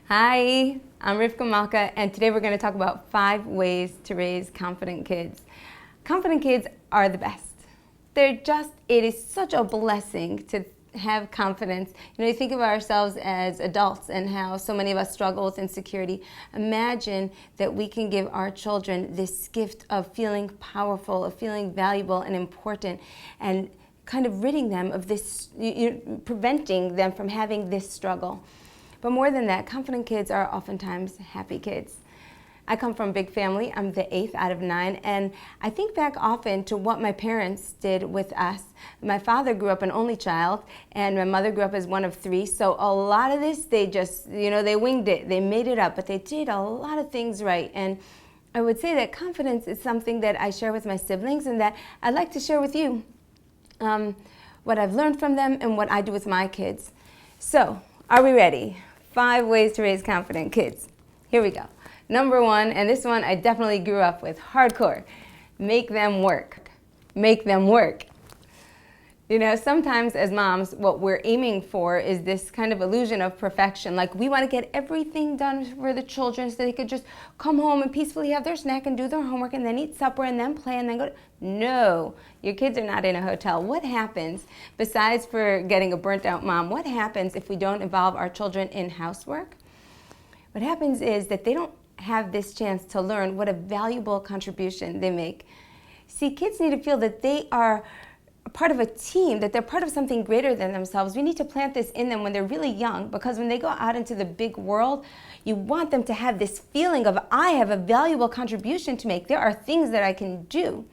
Hi, I'm Rivka Malka, and today we're going to talk about 5 ways to raise confident kids. Confident kids are the best. It is such a blessing to have confidence. You think of ourselves as adults and how so many of us struggle with insecurity. Imagine that we can give our children this gift of feeling powerful, of feeling valuable and important, and kind of ridding them of this, preventing them from having this struggle. But more than that, confident kids are oftentimes happy kids. I come from a big family. I'm the 8th out of 9, and I think back often to what my parents did with us. My father grew up an only child, and my mother grew up as one of 3, so a lot of this, they just, they winged it. They made it up, but they did a lot of things right. And I would say that confidence is something that I share with my siblings and that I'd like to share with you, what I've learned from them and what I do with my kids. So, are we ready? 5 ways to raise confident kids. Here we go. Number 1, and this one I definitely grew up with, hardcore. Make them work. Make them work. Sometimes as moms, what we're aiming for is this kind of illusion of perfection. Like we want to get everything done for the children so they could just come home and peacefully have their snack and do their homework and then eat supper and then play and then go. No, your kids are not in a hotel. What happens, besides for getting a burnt out mom, what happens if we don't involve our children in housework? What happens is that they don't have this chance to learn what a valuable contribution they make. See, kids need to feel that they are part of a team, that they're part of something greater than themselves. We need to plant this in them when they're really young, because when they go out into the big world, you want them to have this feeling of, I have a valuable contribution to make. There are things that I can do.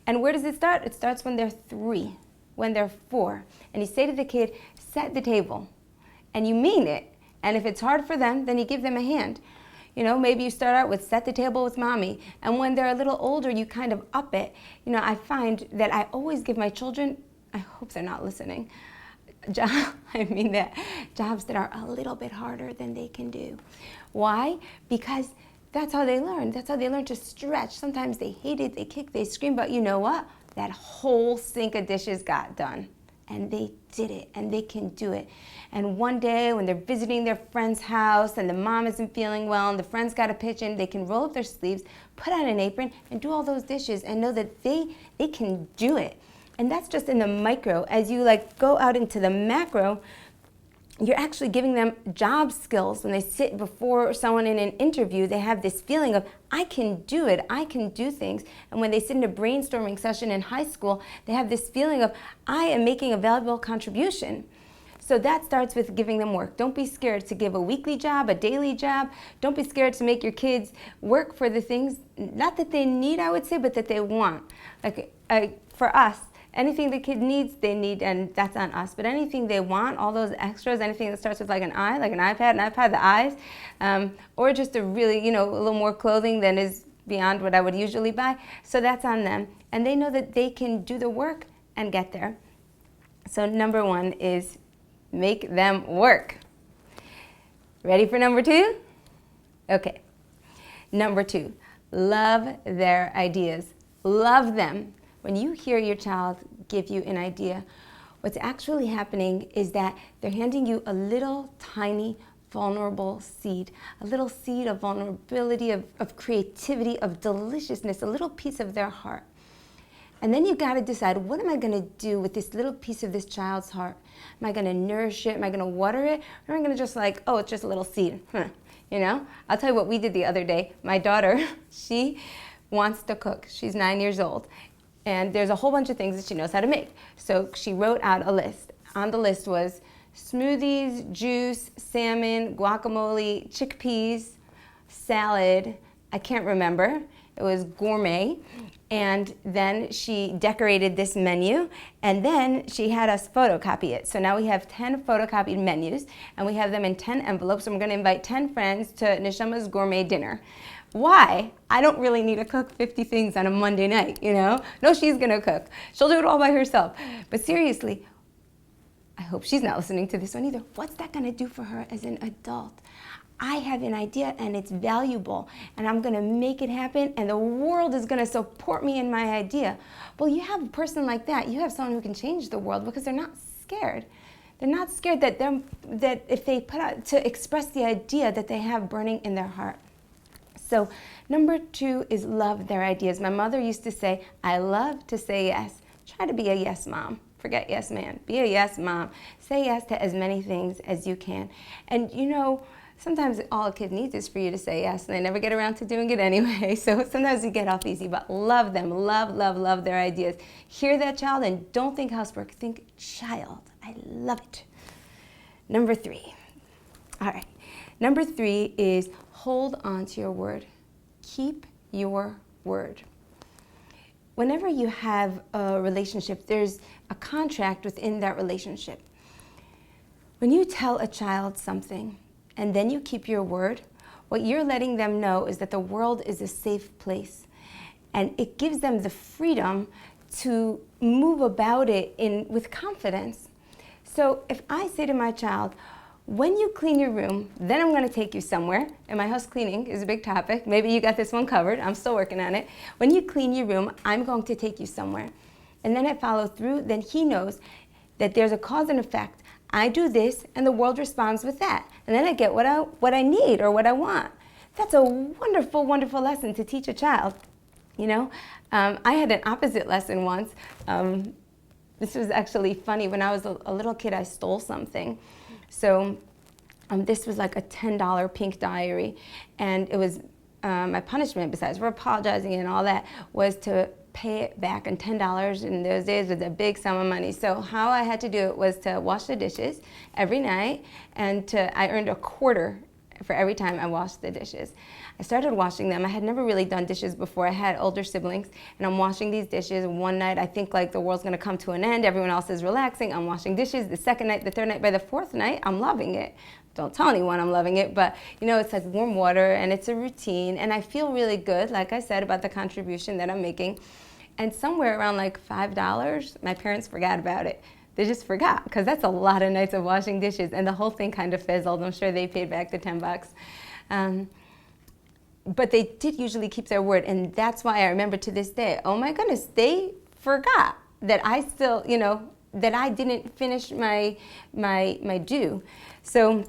And where does it start? It starts when they're 3, when they're 4. And you say to the kid, set the table. And you mean it. And if it's hard for them, then you give them a hand. Maybe you start out with set the table with mommy. And when they're a little older, you kind of up it. I find that I always give my children, I hope they're not listening, jobs that are a little bit harder than they can do. Why? Because that's how they learn. That's how they learn to stretch. Sometimes they hate it, they kick, they scream, but you know what? That whole sink of dishes got done. And they did it, and they can do it. And one day when they're visiting their friend's house and the mom isn't feeling well and the friend's got to pitch in, they can roll up their sleeves, put on an apron, and do all those dishes and know that they can do it. And that's just in the micro. As you go out into the macro, you're actually giving them job skills. When they sit before someone in an interview, they have this feeling of, I can do it, I can do things. And when they sit in a brainstorming session in high school, they have this feeling of, I am making a valuable contribution. So that starts with giving them work. Don't be scared to give a weekly job, a daily job. Don't be scared to make your kids work for the things, not that they need, I would say, but that they want. For us, anything the kid needs, they need, and that's on us. But anything they want, all those extras, anything that starts with like an eye, like an iPad, the eyes, or just a really, a little more clothing than is beyond what I would usually buy. So that's on them. And they know that they can do the work and get there. So number 1 is make them work. Ready for number 2? Okay. Number 2, love their ideas. Love them. When you hear your child give you an idea, what's actually happening is that they're handing you a little tiny vulnerable seed, a little seed of vulnerability, of creativity, of deliciousness, a little piece of their heart. And then you got to decide, what am I going to do with this little piece of this child's heart? Am I going to nourish it? Am I going to water it? Or am I going to just oh, it's just a little seed? I'll tell you what we did the other day. My daughter, she wants to cook. She's 9 years old. And there's a whole bunch of things that she knows how to make. So she wrote out a list. On the list was smoothies, juice, salmon, guacamole, chickpeas, salad. I can't remember. It was gourmet. And then she decorated this menu, and then she had us photocopy it. So now we have 10 photocopied menus, and we have them in 10 envelopes, and we're going to invite 10 friends to Neshama's gourmet dinner. Why? I don't really need to cook 50 things on a Monday night, No, she's going to cook. She'll do it all by herself. But seriously, I hope she's not listening to this one either. What's that going to do for her as an adult? I have an idea and it's valuable and I'm going to make it happen and the world is going to support me in my idea. Well, you have a person like that. You have someone who can change the world because they're not scared. They're not scared that if they put out to express the idea that they have burning in their heart. So number 2 is love their ideas. My mother used to say, I love to say yes. Try to be a yes mom. Forget yes man. Be a yes mom. Say yes to as many things as you can. And sometimes all a kid needs is for you to say yes, and they never get around to doing it anyway. So sometimes you get off easy, but love them. Love their ideas. Hear that child and don't think housework. Think child. I love it. Number 3. All right. Number 3 is hold on to your word. Keep your word. Whenever you have a relationship, there's a contract within that relationship. When you tell a child something and then you keep your word, what you're letting them know is that the world is a safe place. And it gives them the freedom to move about it with confidence. So if I say to my child, when you clean your room, then I'm going to take you somewhere. And my house cleaning is a big topic. Maybe you got this one covered. I'm still working on it. When you clean your room, I'm going to take you somewhere. And then I follow through. Then he knows that there's a cause and effect. I do this, and the world responds with that. And then I get what I need or what I want. That's a wonderful, wonderful lesson to teach a child. I had an opposite lesson once. This was actually funny. When I was a little kid, I stole something. So this was like a $10 pink diary, and it was my punishment, besides for apologizing and all that, was to pay it back. And $10 in those days was a big sum of money. So how I had to do it was to wash the dishes every night, and I earned $0.25 for every time I washed the dishes. I started washing them. I had never really done dishes before. I had older siblings, and I'm washing these dishes. One night, I think like the world's gonna come to an end. Everyone else is relaxing. I'm washing dishes. The second night, the third night, by the fourth night, I'm loving it. Don't tell anyone I'm loving it, but it's like warm water, and it's a routine, and I feel really good, like I said, about the contribution that I'm making. And somewhere around like $5, my parents forgot about it. They just forgot, because that's a lot of nights of washing dishes, and the whole thing kind of fizzled. I'm sure they paid back the $10. But they did usually keep their word, and that's why I remember to this day, oh my goodness, they forgot that I still, that I didn't finish my due. So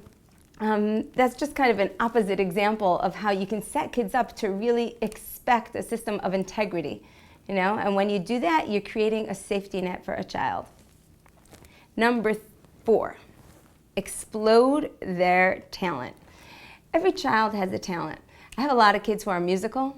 that's just kind of an opposite example of how you can set kids up to really expect a system of integrity, and when you do that, you're creating a safety net for a child. Number 4, explode their talent. Every child has a talent. I have a lot of kids who are musical,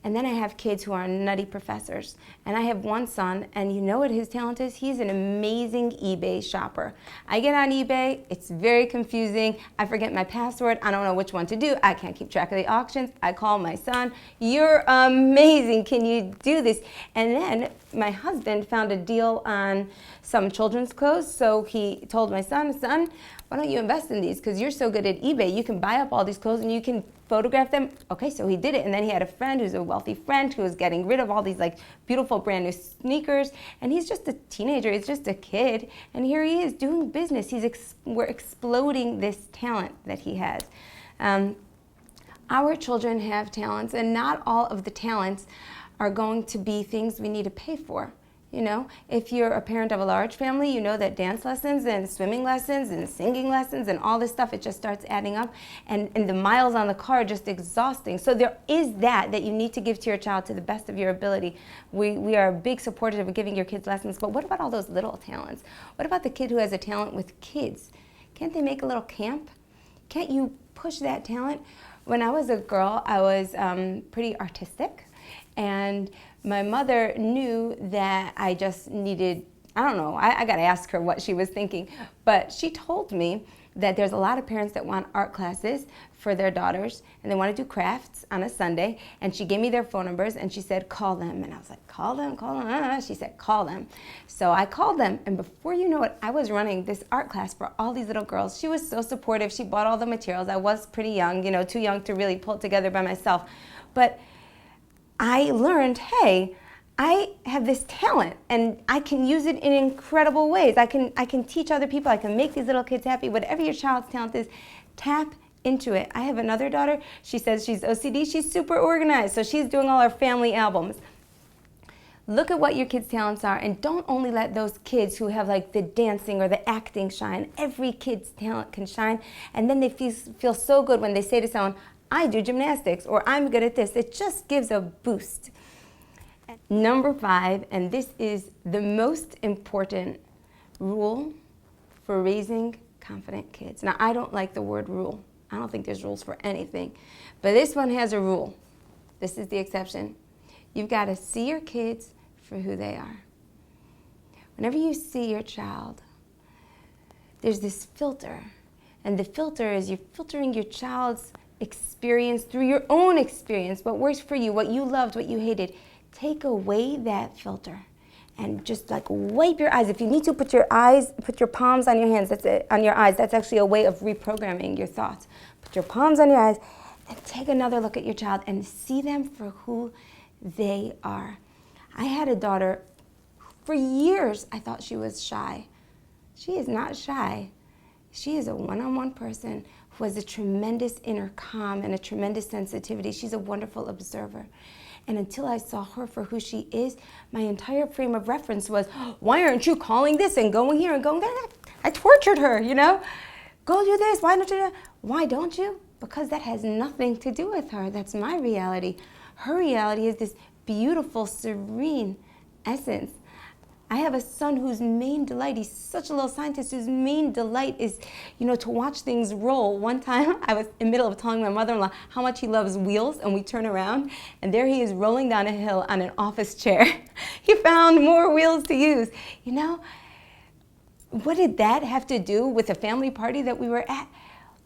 and then I have kids who are nutty professors. And I have one son, and you know what his talent is? He's an amazing eBay shopper. I get on eBay, it's very confusing. I forget my password, I don't know which one to do. I can't keep track of the auctions. I call my son, you're amazing, can you do this? And then my husband found a deal on some children's clothes, so he told my son, why don't you invest in these? Because you're so good at eBay, you can buy up all these clothes and you can photograph them. Okay, so he did it, and then he had a friend who's a wealthy friend who was getting rid of all these like beautiful brand new sneakers, and he's just a teenager, he's just a kid, and here he is doing business. We're exploding this talent that he has. Our children have talents, and not all of the talents are going to be things we need to pay for. If you're a parent of a large family, you know that dance lessons and swimming lessons and singing lessons and all this stuff, it just starts adding up, and the miles on the car are just exhausting. So there is that you need to give to your child to the best of your ability. We are big supporters of giving your kids lessons, but what about all those little talents? What about the kid who has a talent with kids? Can't they make a little camp? Can't you push that talent? When I was a girl, I was pretty artistic, and my mother knew that I just needed, I don't know, I got to ask her what she was thinking, but she told me that there's a lot of parents that want art classes for their daughters, and they want to do crafts on a Sunday, and she gave me their phone numbers, and she said, call them. And I was like, call them? She said, call them. So I called them, and before you know it, I was running this art class for all these little girls. She was so supportive. She bought all the materials. I was pretty young, too young to really pull it together by myself. But I learned, hey, I have this talent, and I can use it in incredible ways. I can teach other people. I can make these little kids happy. Whatever your child's talent is, tap into it. I have another daughter. She says she's OCD. She's super organized, so she's doing all our family albums. Look at what your kids' talents are, and don't only let those kids who have like the dancing or the acting shine. Every kid's talent can shine, and then they feel so good when they say to someone, I do gymnastics, or I'm good at this. It just gives a boost. Number 5, and this is the most important rule for raising confident kids. Now, I don't like the word rule. I don't think there's rules for anything, but this one has a rule. This is the exception. You've got to see your kids for who they are. Whenever you see your child, there's this filter, and the filter is you're filtering your child's experience through your own experience, what works for you, what you loved, what you hated. Take away that filter and just like wipe your eyes. If you need to, put your palms on your hands, that's it, on your eyes. That's actually a way of reprogramming your thoughts. Put your palms on your eyes and take another look at your child and see them for who they are. I had a daughter, for years I thought she was shy. She is not shy. She is a one-on-one person who has a tremendous inner calm and a tremendous sensitivity. She's a wonderful observer. And until I saw her for who she is, my entire frame of reference was, why aren't you calling this and going here and going there? I tortured her, you know? Go do this, why don't you do that? Why don't you? Because that has nothing to do with her. That's my reality. Her reality is this beautiful, serene essence. I have a son whose main delight, he's such a little scientist, whose main delight is, you know, to watch things roll. One time I was in the middle of telling my mother-in-law how much he loves wheels, and we turn around and there he is rolling down a hill on an office chair. He found more wheels to use. You know, what did that have to do with a family party that we were at?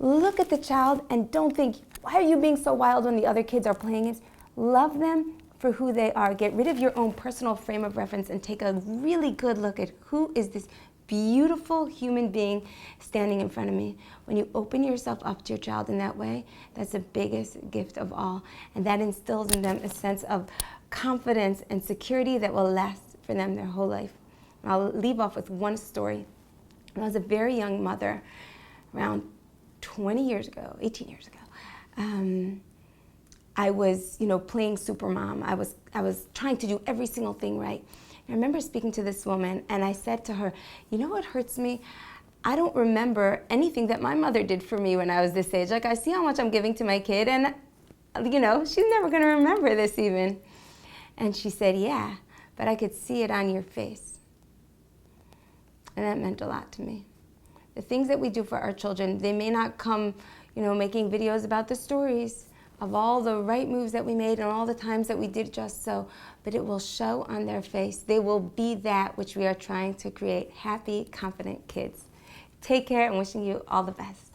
Look at the child and don't think, why are you being so wild when the other kids are playing it? Love them for who they are. Get rid of your own personal frame of reference and take a really good look at who is this beautiful human being standing in front of me. When you open yourself up to your child in that way, that's the biggest gift of all. And that instills in them a sense of confidence and security that will last for them their whole life. And I'll leave off with one story. When I was a very young mother, around 20 years ago, 18 years ago, I was, you know, playing supermom. I was trying to do every single thing right. And I remember speaking to this woman, and I said to her, you know what hurts me? I don't remember anything that my mother did for me when I was this age. Like, I see how much I'm giving to my kid, and, you know, she's never going to remember this even. And she said, yeah, but I could see it on your face. And that meant a lot to me. The things that we do for our children, they may not come, you know, making videos about the stories of all the right moves that we made and all the times that we did just so, but it will show on their face. They will be that which we are trying to create, happy, confident kids. Take care, and wishing you all the best.